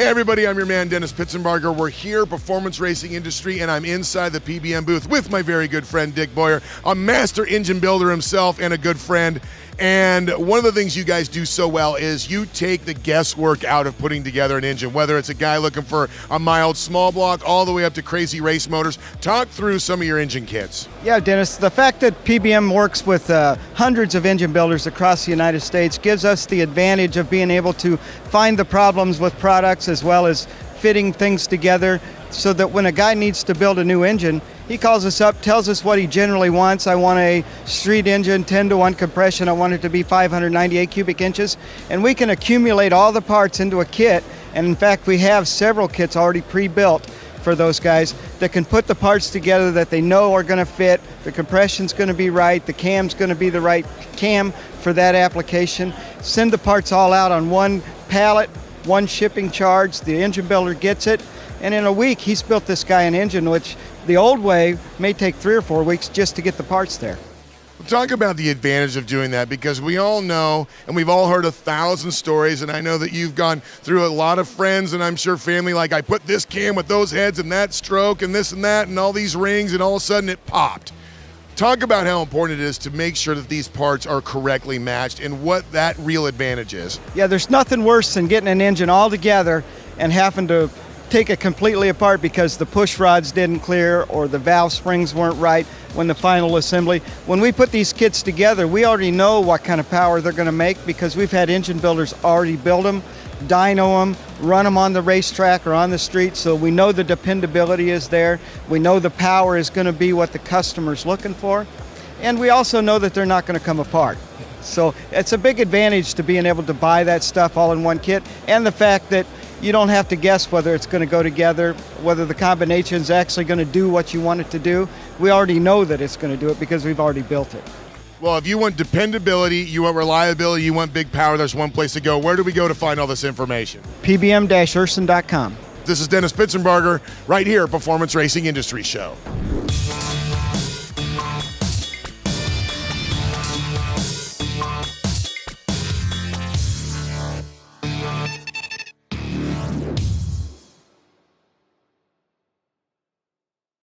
Hey everybody, I'm your man Dennis Pitzenbarger. We're here, Performance Racing Industry, and I'm inside the PBM booth with my very good friend Dick Boyer, a master engine builder himself and a good friend. And one of the things you guys do so well is you take the guesswork out of putting together an engine, whether it's a guy looking for a mild small block all the way up to crazy race motors. Talk through some of your engine kits. Yeah, Dennis, the fact that PBM works with hundreds of engine builders across the United States gives us the advantage of being able to find the problems with products as well as fitting things together so that when a guy needs to build a new engine, he calls us up, tells us what he generally wants. I want a street engine, 10-to-1 compression. I want it to be 598 cubic inches. And we can accumulate all the parts into a kit. And in fact, we have several kits already pre-built for those guys that can put the parts together that they know are going to fit. The compression's going to be right. The cam's going to be the right cam for that application. Send the parts all out on one pallet, one shipping charge. The engine builder gets it. And in a week, he's built this guy an engine, which the old way may take 3 or 4 weeks just to get the parts there. Talk about the advantage of doing that, because we all know, and we've all heard 1,000 stories, and I know that you've gone through a lot of friends and I'm sure family, like I put this cam with those heads and that stroke and this and that and all these rings and all of a sudden it popped. Talk about how important it is to make sure that these parts are correctly matched and what that real advantage is. Yeah, there's nothing worse than getting an engine all together and having to take it completely apart because the push rods didn't clear or the valve springs weren't right when the final assembly. When we put these kits together, we already know what kind of power they're going to make because we've had engine builders already build them, dyno them, run them on the racetrack or on the street, so we know the dependability is there. We know the power is going to be what the customer's looking for, and we also know that they're not going to come apart. So it's a big advantage to being able to buy that stuff all in one kit, and the fact that you don't have to guess whether it's going to go together, whether the combination is actually going to do what you want it to do. We already know that it's going to do it because we've already built it. Well, if you want dependability, you want reliability, you want big power, there's one place to go. Where do we go to find all this information? PBM-Urson.com. This is Dennis Pitzenbarger right here at Performance Racing Industry Show.